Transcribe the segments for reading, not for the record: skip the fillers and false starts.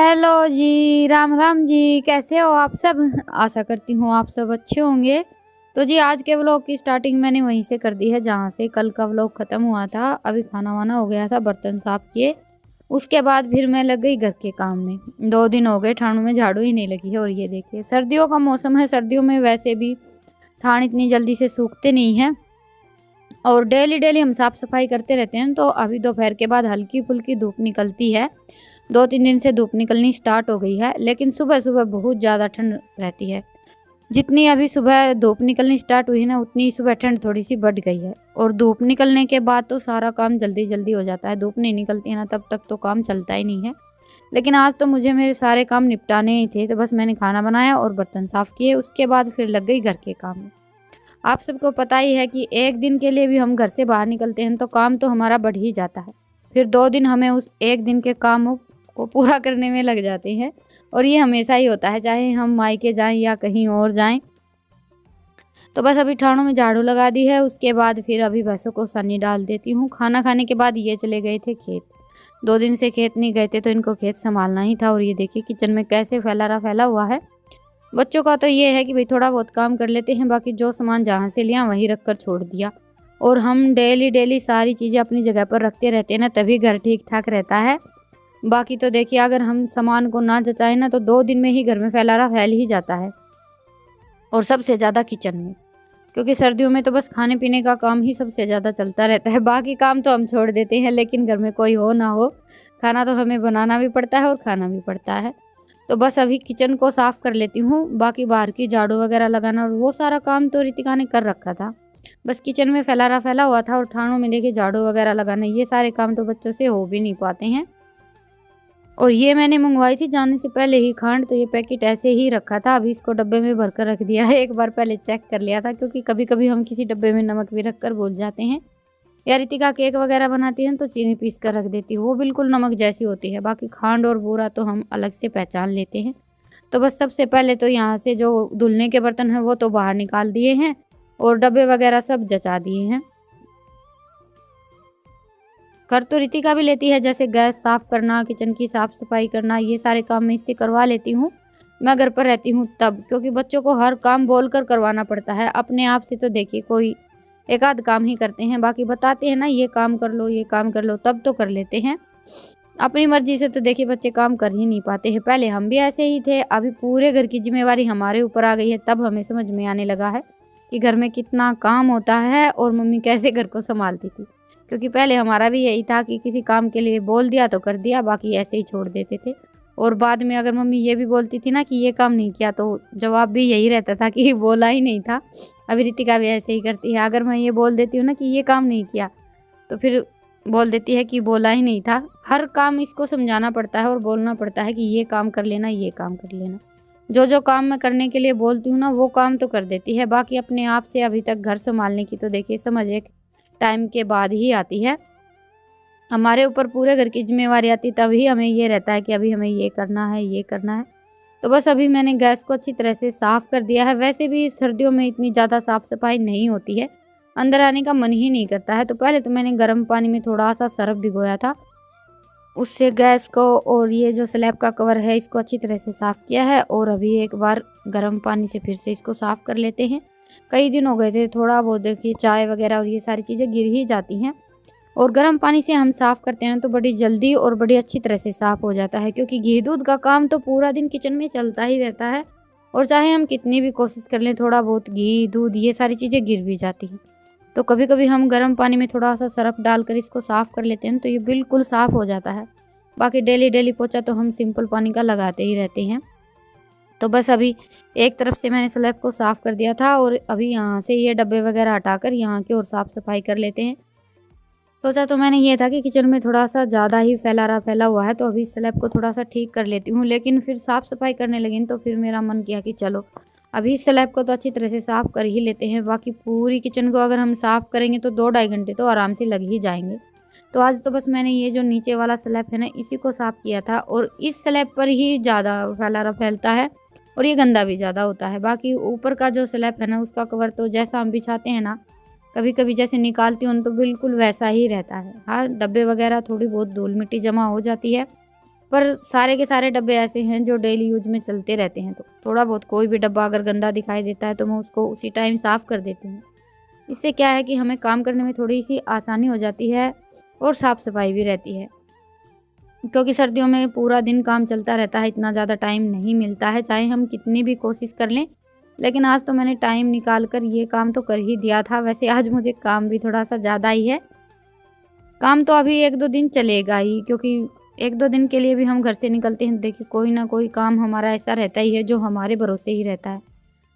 Hello जी, राम राम जी, कैसे हो आप सब? आशा करती हूँ आप सब अच्छे होंगे। तो जी आज के व्लॉग की स्टार्टिंग मैंने वहीं से कर दी है जहाँ से कल का व्लॉग ख़त्म हुआ था। अभी खाना वाना हो गया था, बर्तन साफ़ किए, उसके बाद फिर मैं लग गई घर के काम में। 2 दिन हो गए ठाणों में झाड़ू ही नहीं लगी है। और ये देखिए सर्दियों का मौसम है, सर्दियों में वैसे भी ठाण इतनी जल्दी से सूखते नहीं हैं और डेली हम साफ़ सफाई करते रहते हैं। तो अभी दोपहर के बाद हल्की फुल्की धूप निकलती है, 2-3 दिन से धूप निकलनी स्टार्ट हो गई है, लेकिन सुबह-सुबह बहुत ज़्यादा ठंड रहती है। जितनी अभी सुबह धूप निकलनी स्टार्ट हुई है ना, उतनी ही सुबह ठंड थोड़ी-सी बढ़ गई है। और धूप निकलने के बाद तो सारा काम जल्दी-जल्दी हो जाता है। धूप नहीं निकलती है ना, तब तक तो काम चलता ही नहीं है। लेकिन आज तो मुझे मेरे सारे काम निपटाने ही थे, तो बस मैंने खाना बनाया और बर्तन साफ़ किए, उसके बाद फिर लग गई घर के काम में। आप सबको पता ही है कि एक दिन के लिए भी हम घर से बाहर निकलते हैं तो काम तो हमारा बढ़ ही जाता है। फिर 2 दिन हमें उस एक दिन के कामों को पूरा करने में लग जाते हैं। और ये हमेशा ही होता है, चाहे हम मायके जाएं या कहीं और जाएं। तो बस अभी ठाणों में झाड़ू लगा दी है, उसके बाद फिर अभी भैंसों को सनी डाल देती हूँ। खाना खाने के बाद ये चले गए थे खेत। 2 दिन से खेत नहीं गए थे तो इनको खेत संभालना ही था। और ये देखिए किचन में कैसे फैला हुआ है। बच्चों का तो ये है कि भाई थोड़ा बहुत काम कर लेते हैं, बाकी जो सामान जहाँ से लिया वहीं रख कर छोड़ दिया। और हम डेली सारी चीज़ें अपनी जगह पर रखते रहते हैं ना, तभी घर ठीक ठाक रहता है। बाकी तो देखिए अगर हम सामान को ना जचाएं ना, तो 2 दिन में ही घर में फैल ही जाता है। और सबसे ज़्यादा किचन में, क्योंकि सर्दियों में तो बस खाने पीने का काम ही सबसे ज़्यादा चलता रहता है। बाकी काम तो हम छोड़ देते हैं, लेकिन घर में कोई हो ना हो, खाना तो हमें बनाना भी पड़ता है और खाना भी पड़ता है। तो बस अभी किचन को साफ़ कर लेती हूँ, बाकी बाहर की झाड़ू वगैरह लगाना और वो सारा काम तो रितिका ने कर रखा था। बस किचन में फैला हुआ था और ठाणों में देखिए झाड़ू वगैरह लगाना, ये सारे काम तो बच्चों से हो भी नहीं पाते हैं। और ये मैंने मंगवाई थी जाने से पहले ही खांड, तो ये पैकेट ऐसे ही रखा था, अभी इसको डब्बे में भर कर रख दिया है। एक बार पहले चेक कर लिया था, क्योंकि कभी-कभी हम किसी डब्बे में नमक भी रख कर भूल जाते हैं। या रितिका केक वगैरह बनाती है तो चीनी पीस कर रख देती है, वो बिल्कुल नमक जैसी होती है। बाकी खांड और बूरा तो हम अलग से पहचान लेते हैं। तो बस सबसे पहले तो यहाँ से जो धुलने के बर्तन हैं वो तो बाहर निकाल दिए हैं और डब्बे वगैरह सब जचा दिए हैं। कर तो रितिका भी लेती है, जैसे गैस साफ़ करना, किचन की साफ़ सफाई करना, ये सारे काम मैं इससे करवा लेती हूँ। मैं घर पर रहती हूँ तब, क्योंकि बच्चों को हर काम बोलकर करवाना पड़ता है। अपने आप से तो देखिए कोई एक आध काम ही करते हैं, बाकी बताते हैं ना ये काम कर लो, ये काम कर लो, तब तो कर लेते हैं। अपनी मर्जी से तो देखिए बच्चे काम कर ही नहीं पाते हैं। पहले हम भी ऐसे ही थे, अभी पूरे घर की जिम्मेवारी हमारे ऊपर आ गई है, तब हमें समझ में आने लगा है कि घर में कितना काम होता है और मम्मी कैसे घर को संभालती थी। क्योंकि पहले हमारा भी यही था कि किसी काम के लिए बोल दिया तो कर दिया, बाकी ऐसे ही छोड़ देते थे। और बाद में अगर मम्मी ये भी बोलती थी ना कि ये काम नहीं किया, तो जवाब भी यही रहता था कि बोला ही नहीं था। अभी रितिका भी ऐसे ही करती है, अगर मैं ये बोल देती हूँ ना कि ये काम नहीं किया, तो फिर बोल देती है कि बोला ही नहीं था। हर काम इसको समझाना पड़ता है और बोलना पड़ता है कि ये काम कर लेना, ये काम कर लेना। जो काम मैं करने के लिए बोलती हूँ ना, वो काम तो कर देती है। बाकी अपने आप से अभी तक घर संभालने की तो देखिए समझ एक टाइम के बाद ही आती है। हमारे ऊपर पूरे घर की जिम्मेवारी आती, तभी हमें ये रहता है कि अभी हमें ये करना है, ये करना है। तो बस अभी मैंने गैस को अच्छी तरह से साफ़ कर दिया है। वैसे भी सर्दियों में इतनी ज़्यादा साफ़ सफाई नहीं होती है, अंदर आने का मन ही नहीं करता है। तो पहले तो मैंने गर्म पानी में थोड़ा-सा सर्फ़ भिगोया था, उससे गैस को और ये जो स्लैब का कवर है इसको अच्छी तरह से साफ़ किया है। और अभी एक बार गर्म पानी से फिर से इसको साफ़ कर लेते हैं। कई दिन हो गए थे, थोड़ा बहुत देखिए चाय वगैरह और ये सारी चीज़ें गिर ही जाती हैं। और गर्म पानी से हम साफ़ करते हैं ना, तो बड़ी जल्दी और बड़ी अच्छी तरह से साफ़ हो जाता है, क्योंकि घी दूध का काम तो पूरा दिन किचन में चलता ही रहता है। और चाहे हम कितनी भी कोशिश कर लें, थोड़ा बहुत घी दूध ये सारी चीज़ें गिर भी जाती हैं। तो कभी-कभी हम गर्म पानी में थोड़ा-सा सर्फ़ डालकर इसको साफ़ कर लेते हैं, तो ये बिल्कुल साफ़ हो जाता है। बाकी डेली पोंछा तो हम सिंपल पानी का लगाते ही रहते हैं। तो बस अभी एक तरफ से मैंने स्लैब को साफ़ कर दिया था और अभी यहाँ से ये डब्बे वगैरह हटाकर यहाँ की और साफ़ सफाई कर लेते हैं। सोचा तो मैंने ये था कि किचन में थोड़ा-सा ज़्यादा ही फैला हुआ है, तो अभी स्लैब को थोड़ा-सा ठीक कर लेती हूँ। लेकिन फिर साफ़ सफाई करने लगी तो फिर मेरा मन किया कि चलो अभी स्लैब को तो अच्छी तरह से साफ़ कर ही लेते हैं। बाकी पूरी किचन को अगर हम साफ़ करेंगे तो 2 ढाई घंटे तो आराम से लग ही जाएँगे। तो आज तो बस मैंने ये जो नीचे वाला स्लैब है ना, इसी को साफ़ किया था। और इस स्लैब पर ही ज़्यादा फैलता है और ये गंदा भी ज़्यादा होता है। बाकी ऊपर का जो स्लैब है ना, उसका कवर तो जैसा हम बिछाते हैं ना, कभी-कभी जैसे निकालती हूँ तो बिल्कुल वैसा ही रहता है। हाँ, डब्बे वगैरह थोड़ी बहुत धूल मिट्टी जमा हो जाती है, पर सारे के सारे डब्बे ऐसे हैं जो डेली यूज में चलते रहते हैं। तो थोड़ा बहुत कोई भी डब्बा अगर गंदा दिखाई देता है तो मैं उसको उसी टाइम साफ़ कर देती हूँ। इससे क्या है कि हमें काम करने में थोड़ी-सी आसानी हो जाती है और साफ़-सफ़ाई भी रहती है। क्योंकि सर्दियों में पूरा दिन काम चलता रहता है, इतना ज़्यादा टाइम नहीं मिलता है, चाहे हम कितनी भी कोशिश कर लें। लेकिन आज तो मैंने टाइम निकाल कर ये काम तो कर ही दिया था। वैसे आज मुझे काम भी थोड़ा-सा ज़्यादा ही है। काम तो अभी 1-2 दिन चलेगा ही, क्योंकि 1-2 दिन के लिए भी हम घर से निकलते हैं, देखिए कोई ना कोई काम हमारा ऐसा रहता ही है जो हमारे भरोसे ही रहता है।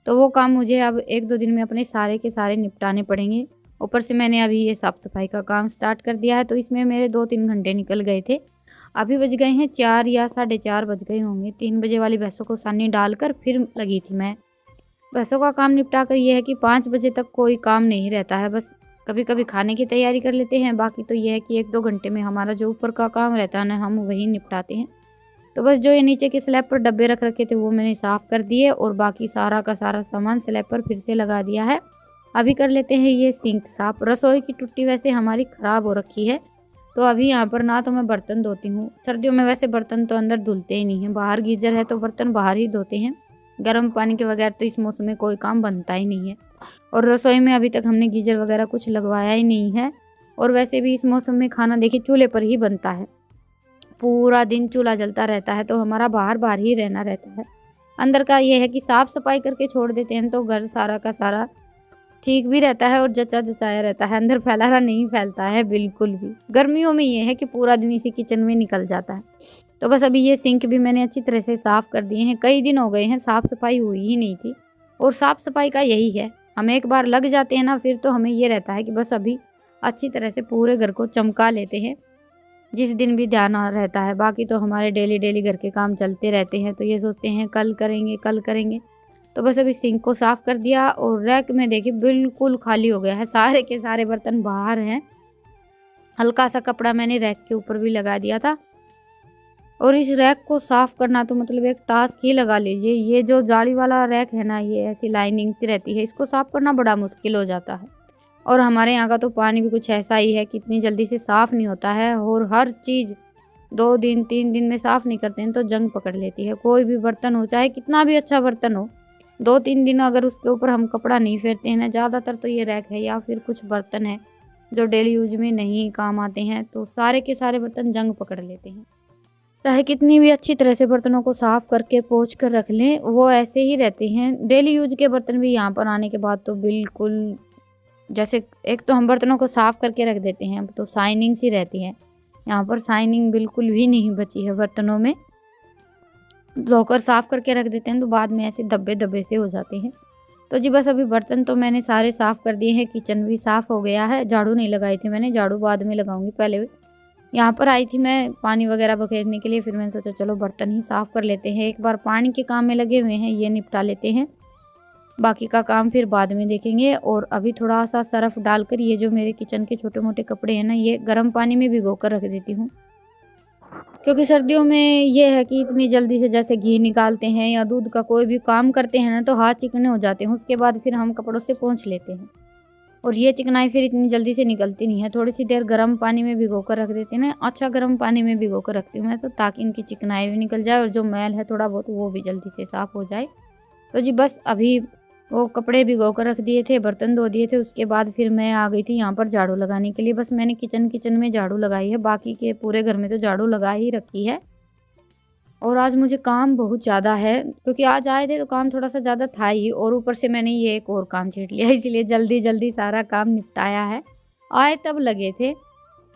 तो वो काम मुझे अब 1-2 दिन में अपने सारे के सारे निपटाने पड़ेंगे। ऊपर से मैंने अभी ये साफ़-सफ़ाई का काम स्टार्ट कर दिया है, तो इसमें मेरे 2-3 घंटे निकल गए थे। अभी बज गए हैं 4 या साढ़े 4 बज गए होंगे। 3 बजे वाली भैंसों को सानी डालकर फिर लगी थी मैं। भैंसों का काम निपटा कर ये है कि 5 बजे तक कोई काम नहीं रहता है, बस कभी-कभी खाने की तैयारी कर लेते हैं। बाकी तो ये है कि 1-2 घंटे में हमारा जो ऊपर का काम रहता है ना, हम वही निपटाते हैं। तो बस जो ये नीचे के स्लैब पर डब्बे रख रखे थे वो मैंने साफ़ कर दिए और बाकी सारा का सारा सामान स्लैब पर फिर से लगा दिया है। अभी कर लेते हैं ये सिंक साफ़। रसोई की टुट्टी वैसे हमारी ख़राब हो रखी है, तो अभी यहाँ पर ना तो मैं बर्तन धोती हूँ। सर्दियों में वैसे बर्तन तो अंदर धुलते ही नहीं हैं, बाहर गीज़र है तो बर्तन बाहर ही धोते हैं। गर्म पानी के बगैर तो इस मौसम में कोई काम बनता ही नहीं है। और रसोई में अभी तक हमने गीज़र वगैरह कुछ लगवाया ही नहीं है। और वैसे भी इस मौसम में खाना देखिए चूल्हे पर ही बनता है। पूरा दिन चूल्हा जलता रहता है, तो हमारा बाहर ही रहना रहता है। अंदर का ये है कि साफ़-सफ़ाई करके छोड़ देते हैं तो घर सारा का सारा ठीक भी रहता है और जचा-जचाया रहता है, अंदर फैलाना नहीं फैलता है बिल्कुल भी। गर्मियों में ये है कि पूरा दिन इसी किचन में निकल जाता है। तो बस अभी ये सिंक भी मैंने अच्छी तरह से साफ़ कर दिए हैं। कई दिन हो गए हैं साफ़-सफ़ाई हुई ही नहीं थी, और साफ़-सफ़ाई का यही है, हम एक बार लग जाते हैं ना, फिर तो हमें ये रहता है कि बस अभी अच्छी तरह से पूरे घर को चमका लेते हैं, जिस दिन भी ध्यान रहता है। बाकी तो हमारे डेली घर के काम चलते रहते हैं, तो ये सोचते हैं कल करेंगे, कल करेंगे। तो बस अभी सिंक को साफ़ कर दिया और रैक में देखिए बिल्कुल खाली हो गया है, सारे के सारे बर्तन बाहर हैं। हल्का सा कपड़ा मैंने रैक के ऊपर भी लगा दिया था। और इस रैक को साफ़ करना तो मतलब एक टास्क ही लगा लीजिए। ये जो जाली वाला रैक है ना, ये ऐसी लाइनिंग सी रहती है, इसको साफ़ करना बड़ा मुश्किल हो जाता है। और हमारे यहाँ का तो पानी भी कुछ ऐसा ही है कि इतनी जल्दी से साफ़ नहीं होता है, और हर चीज़ 2 दिन 3 दिन में साफ़ नहीं करते हैं तो जंग पकड़ लेती है। कोई भी बर्तन हो, चाहे कितना भी अच्छा बर्तन हो, 2-3 दिन अगर उसके ऊपर हम कपड़ा नहीं फेरते हैं ना, ज़्यादातर तो ये रैक है या फिर कुछ बर्तन है जो डेली यूज में नहीं काम आते हैं, तो सारे के सारे बर्तन जंग पकड़ लेते हैं। चाहे कितनी भी अच्छी तरह से बर्तनों को साफ़ करके पोंछ कर रख लें, वो ऐसे ही रहते हैं। डेली यूज के बर्तन भी यहाँ पर आने के बाद तो बिल्कुल, जैसे एक तो हम बर्तनों को साफ़ करके रख देते हैं, अब तो शाइनिंग सी रहती है। यहाँ पर शाइनिंग बिल्कुल भी नहीं बची है बर्तनों में। धोकर साफ़ करके रख देते हैं तो बाद में ऐसे धब्बे-धब्बे से हो जाते हैं। तो जी बस अभी बर्तन तो मैंने सारे साफ़ कर दिए हैं, किचन भी साफ़ हो गया है। झाड़ू नहीं लगाई थी मैंने, झाड़ू बाद में लगाऊंगी। पहले यहाँ पर आई थी मैं पानी वगैरह बखेरने के लिए, फिर मैंने सोचा चलो बर्तन ही साफ़ कर लेते हैं। एक बार पानी के काम में लगे हुए हैं, ये निपटा लेते हैं, बाकी का काम फिर बाद में देखेंगे। और अभी थोड़ा सा सर्फ़ डालकर ये जो मेरे किचन के छोटे मोटे कपड़े हैं ना, ये गर्म पानी में भिगो कर रख देती हूँ। क्योंकि सर्दियों में ये है कि इतनी जल्दी से जैसे घी निकालते हैं या दूध का कोई भी काम करते हैं ना, तो हाथ चिकने हो जाते हैं, उसके बाद फिर हम कपड़ों से पोंछ लेते हैं, और ये चिकनाई फिर इतनी जल्दी से निकलती नहीं है। थोड़ी सी देर गर्म पानी में भिगो कर रख देते हैं ना, अच्छा गर्म पानी में भिगो कर रखती हूँ मैं तो, ताकि इनकी चिकनाई भी निकल जाए और जो मैल है थोड़ा बहुत वो भी जल्दी से साफ़ हो जाए। तो जी बस अभी वो कपड़े भिगो कर रख दिए थे, बर्तन धो दिए थे, उसके बाद फिर मैं आ गई थी यहाँ पर झाड़ू लगाने के लिए। बस मैंने किचन में झाड़ू लगाई है, बाकी के पूरे घर में तो झाड़ू लगा ही रखी है। और आज मुझे काम बहुत ज़्यादा है, क्योंकि आज आए थे तो काम थोड़ा सा ज़्यादा था ही, और ऊपर से मैंने ये एक और काम छेड़ लिया, इसलिए जल्दी सारा काम निपटाया है। आए तब लगे थे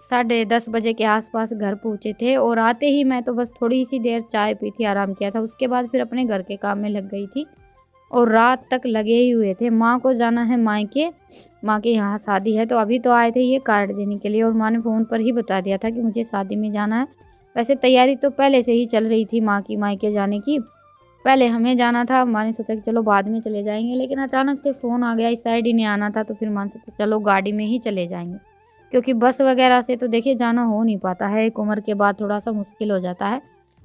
10:30 बजे के आसपास घर पहुँचे थे, और आते ही मैं तो बस थोड़ी सी देर चाय पी थी, आराम किया था, उसके बाद फिर अपने घर के काम में लग गई थी, और रात तक लगे ही हुए थे। माँ को जाना है मायके, माँ के यहाँ शादी है, तो अभी तो आए थे ये कार्ड देने के लिए, और माँ ने फ़ोन पर ही बता दिया था कि मुझे शादी में जाना है। वैसे तैयारी तो पहले से ही चल रही थी माँ की मायके जाने की, पहले हमें जाना था, माँ ने सोचा कि चलो बाद में चले जाएंगे, लेकिन अचानक से फ़ोन आ गया, इस साइड ही नहीं आना था, तो फिर माँ ने सोचा चलो गाड़ी में ही चले जाएंगे, क्योंकि बस वगैरह से तो देखिए जाना हो नहीं पाता है, एक उम्र के बाद थोड़ा सा मुश्किल हो जाता है।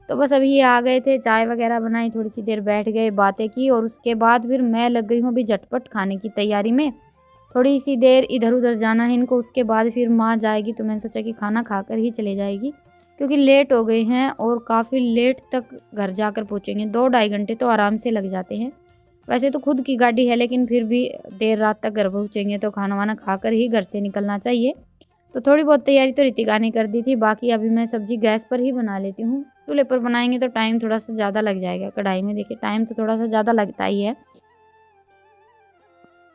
तो बस अभी ये आ गए थे, चाय वगैरह बनाई, थोड़ी सी देर बैठ गए, बातें की, और उसके बाद फिर मैं लग गई हूँ अभी झटपट खाने की तैयारी में। थोड़ी सी देर इधर उधर जाना है इनको, उसके बाद फिर माँ जाएगी, तो मैंने सोचा कि खाना खाकर ही चले जाएगी, क्योंकि लेट हो गए हैं और काफ़ी लेट तक घर जाकर पहुँचेंगे। 2-2.5 घंटे तो आराम से लग जाते हैं। वैसे तो खुद की गाड़ी है, लेकिन फिर भी देर रात तक घर पहुँचेंगे तो खाना वाना खाकर ही घर से निकलना चाहिए। तो थोड़ी बहुत तैयारी तो ऋतिका ने कर दी थी, बाकी अभी मैं सब्जी गैस पर ही बना लेती हूँ। चूल्हे पर बनाएंगे तो टाइम थोड़ा सा ज़्यादा लग जाएगा। कढ़ाई में देखिए टाइम तो थोड़ा सा ज़्यादा लगता ही है।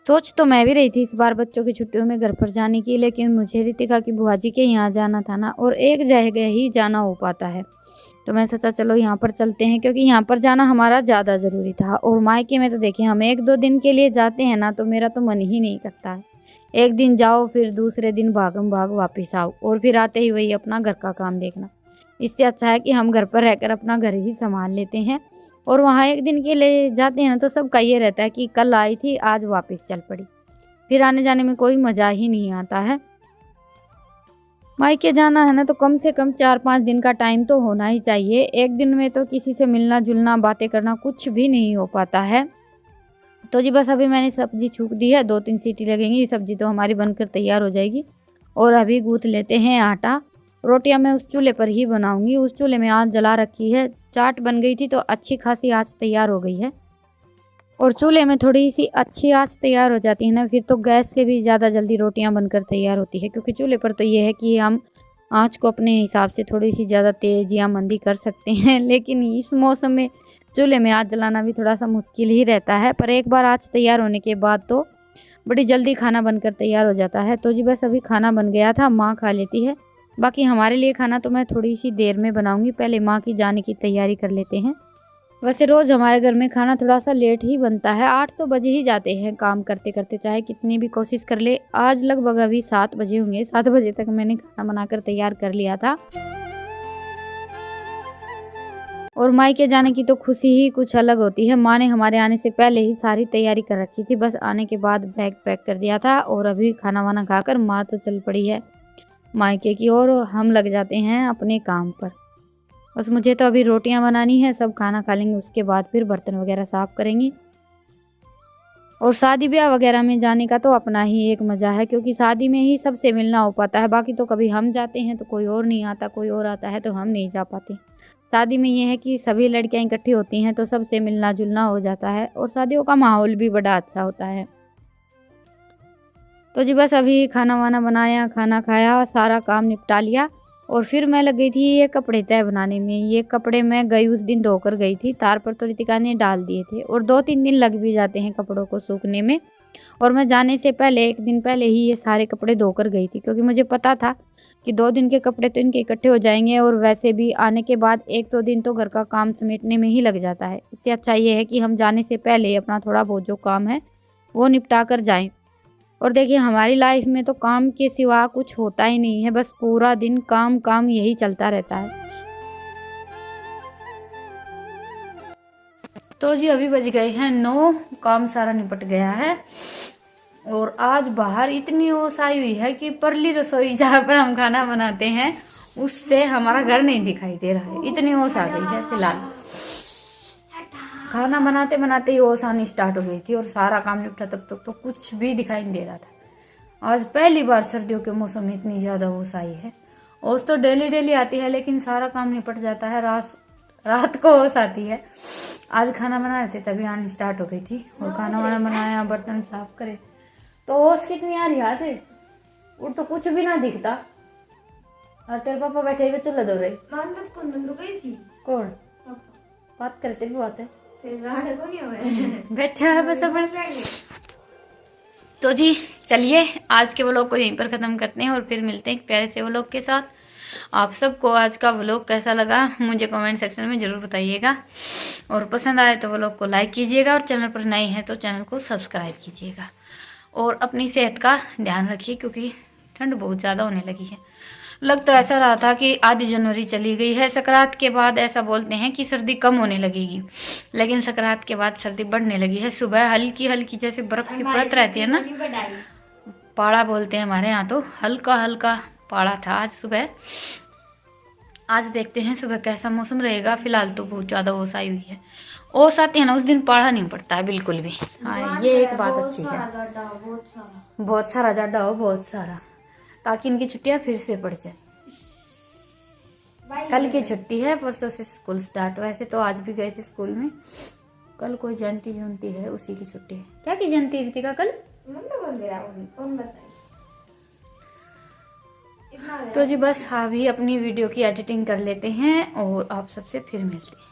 सोच तो मैं भी रही थी इस बार बच्चों की छुट्टियों में घर पर जाने की, लेकिन मुझे ऋतिका की बुआ जी के यहाँ जाना था ना, और एक जगह ही जाना हो पाता है। तो मैं सोचा चलो यहाँ पर चलते हैं, क्योंकि यहाँ पर जाना हमारा ज़्यादा ज़रूरी था। और मायके में तो देखिए हम 1-2 दिन के लिए जाते हैं ना, तो मेरा तो मन ही नहीं करता है। एक दिन जाओ फिर दूसरे दिन भागम भाग वापस आओ, और फिर आते ही वही अपना घर का काम देखना। इससे अच्छा है कि हम घर पर रहकर अपना घर ही संभाल लेते हैं। और वहाँ एक दिन के लिए जाते हैं ना, तो सबका ये रहता है कि कल आई थी आज वापस चल पड़ी, फिर आने जाने में कोई मज़ा ही नहीं आता है। मायके जाना है ना, तो कम से कम 4-5 दिन का टाइम तो होना ही चाहिए। एक दिन में तो किसी से मिलना जुलना बातें करना कुछ भी नहीं हो पाता है। तो जी बस अभी मैंने सब्जी छूक दी है, 2-3 सीटी लगेंगी, सब्जी तो हमारी बनकर तैयार हो जाएगी। और अभी गूँथ लेते हैं आटा। रोटियां मैं उस चूल्हे पर ही बनाऊंगी, उस चूल्हे में आँच जला रखी है। चाट बन गई थी तो अच्छी खासी आँच तैयार हो गई है। और चूल्हे में थोड़ी सी अच्छी आँच तैयार हो जाती है ना, फिर तो गैस से भी ज़्यादा जल्दी रोटियां बनकर तैयार होती है। क्योंकि चूल्हे पर तो ये है कि हम आँच को अपने हिसाब से थोड़ी सी ज़्यादा तेज़ या मंदी कर सकते हैं, लेकिन इस मौसम में चूल्हे में आँच जलाना भी थोड़ा सा मुश्किल ही रहता है। पर एक बार आँच तैयार होने के बाद तो बड़ी जल्दी खाना बनकर तैयार हो जाता है। तो जी बस अभी खाना बन गया था, माँ खा लेती है। बाकी हमारे लिए खाना तो मैं थोड़ी सी देर में बनाऊंगी, पहले माँ की जाने की तैयारी कर लेते हैं। वैसे रोज़ हमारे घर में खाना थोड़ा सा लेट ही बनता है, 8 तो बजे ही जाते हैं काम करते करते, चाहे कितनी भी कोशिश कर ले। आज लगभग अभी 7 बजे होंगे, 7 बजे तक मैंने खाना बनाकर तैयार कर लिया था। और मायके जाने की तो खुशी ही कुछ अलग होती है। माँ ने हमारे आने से पहले ही सारी तैयारी कर रखी थी, बस आने के बाद बैग पैक कर दिया था। और अभी खाना वाना खाकर माँ तो चल पड़ी है मायके की ओर, हम लग जाते हैं अपने काम पर। बस मुझे तो अभी रोटियां बनानी है, सब खाना खा लेंगे उसके बाद फिर बर्तन वगैरह साफ करेंगे। और शादी ब्याह वगैरह में जाने का तो अपना ही एक मज़ा है, क्योंकि शादी में ही सबसे मिलना हो पाता है। बाकी तो कभी हम जाते हैं तो कोई और नहीं आता, कोई और आता है तो हम नहीं जा पाते। शादी में ये है कि सभी लड़कियां इकट्ठी होती हैं तो सबसे मिलना जुलना हो जाता है, और शादियों का माहौल भी बड़ा अच्छा होता है। तो जी बस अभी खाना वाना बनाया, खाना खाया, सारा काम निपटा लिया। और फिर मैं लग गई थी ये कपड़े तय बनाने में। ये कपड़े मैं गई उस दिन धोकर गई थी, तार पर तो ऋतिका ने डाल दिए थे, और 2-3 दिन लग भी जाते हैं कपड़ों को सूखने में। और मैं जाने से पहले 1 दिन पहले ही ये सारे कपड़े धोकर गई थी, क्योंकि मुझे पता था कि 2 दिन के कपड़े तो इनके इकट्ठे हो जाएंगे, और वैसे भी आने के बाद 1-2 दिन तो घर का काम समेटने में ही लग जाता है। इससे अच्छा ये है कि हम जाने से पहले अपना थोड़ा बहुत जो काम है वो निपटा कर जाएँ। और देखिए हमारी लाइफ में तो काम के सिवा कुछ होता ही नहीं है, बस पूरा दिन काम काम यही चलता रहता है। तो जी अभी बज गए हैं 9, काम सारा निपट गया है। और आज बाहर इतनी ओस आई हुई है कि परली रसोई जहाँ पर हम खाना बनाते हैं उससे हमारा घर नहीं दिखाई दे रहा है, इतनी ओस आ गई है। फिलहाल खाना बनाते बनाते ही ओस आनी स्टार्ट हो गई थी, और सारा काम निपटा तब तक तो कुछ भी दिखाई नहीं दे रहा था। आज पहली बार सर्दियों के मौसम में इतनी ज़्यादा ओस आई है। ओस तो डेली डेली आती है, लेकिन सारा काम निपट जाता है, रात को ओस आती है। आज खाना बना रहे थे तभी आनी स्टार्ट हो गई थी, और खाना वाना बनाया, बर्तन साफ करे तो ओस कितनी आ रही है। और तो कुछ भी ना दिखता। और तेरे पापा बैठे हुए चूल्हा दो रहे। कौन बंद गई थी? कौन बात करते भी बात है बैठे है बस। तो जी चलिए आज के व्लॉग को यहीं पर ख़त्म करते हैं, और फिर मिलते हैं एक प्यारे से व्लॉग के साथ। आप सबको आज का व्लॉग कैसा लगा मुझे कमेंट सेक्शन में ज़रूर बताइएगा, और पसंद आए तो व्लॉग को लाइक कीजिएगा, और चैनल पर नए हैं तो चैनल को सब्सक्राइब कीजिएगा। और अपनी सेहत का ध्यान रखिए, क्योंकि ठंड बहुत ज़्यादा होने लगी है। लग तो ऐसा रहा था कि आधी जनवरी चली गई है। सकरात के बाद ऐसा बोलते हैं कि सर्दी कम होने लगेगी, लेकिन सकरात के बाद सर्दी बढ़ने लगी है। सुबह हल्की हल्की जैसे बर्फ की परत रहती है ना, पाड़ा बोलते हैं हमारे यहाँ, तो हल्का हल्का पाड़ा था आज सुबह। आज देखते हैं सुबह कैसा मौसम रहेगा। फिलहाल तो बहुत ज़्यादा ओस आई हुई है। ओस आती है ना उस दिन पाड़ा नहीं पड़ता है बिल्कुल भी। हाँ ये एक बात अच्छी है, बहुत सारा जाडा हो, बहुत सारा, ताकि इनकी छुट्टियां फिर से पड़ जाए। कल की छुट्टी है, परसों से स्कूल स्टार्ट। वैसे तो आज भी गए थे स्कूल में, कल कोई जयंती जयंती है, उसी की छुट्टी है। क्या की जयंती रितिका कल? तो जी बस अभी अपनी वीडियो की एडिटिंग कर लेते हैं और आप सबसे फिर मिलते हैं।